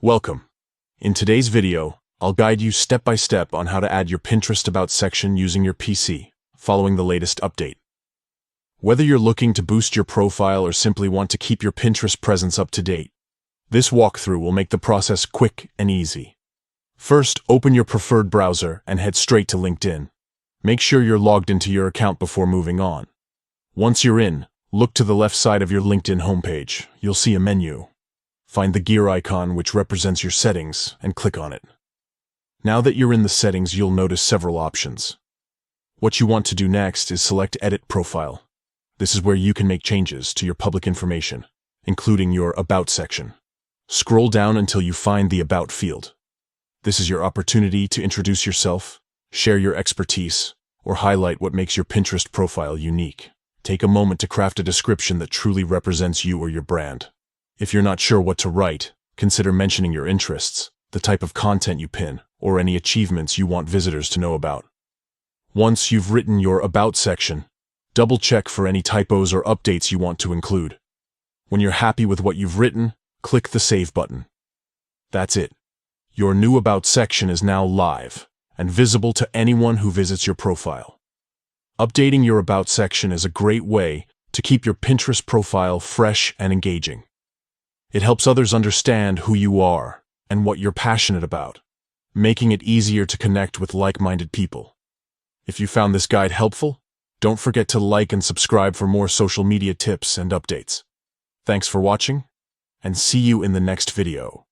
Welcome. In today's video, I'll guide you step by step on how to add your Pinterest About section using your PC, following the latest update. Whether you're looking to boost your profile or simply want to keep your Pinterest presence up to date, this walkthrough will make the process quick and easy. First, open your preferred browser and head straight to LinkedIn. Make sure you're logged into your account before moving on. Once you're in, look to the left side of your LinkedIn homepage. You'll see a menu. Find the gear icon which represents your settings and click on it. Now that you're in the settings, you'll notice several options. What you want to do next is select Edit Profile. This is where you can make changes to your public information, including your About section. Scroll down until you find the About field. This is your opportunity to introduce yourself, share your expertise, or highlight what makes your Pinterest profile unique. Take a moment to craft a description that truly represents you or your brand. If you're not sure what to write, consider mentioning your interests, the type of content you pin, or any achievements you want visitors to know about. Once you've written your About section, double-check for any typos or updates you want to include. When you're happy with what you've written, click the Save button. That's it. Your new About section is now live and visible to anyone who visits your profile. Updating your About section is a great way to keep your Pinterest profile fresh and engaging. It helps others understand who you are and what you're passionate about, making it easier to connect with like-minded people. If you found this guide helpful, don't forget to like and subscribe for more social media tips and updates. Thanks for watching, and see you in the next video.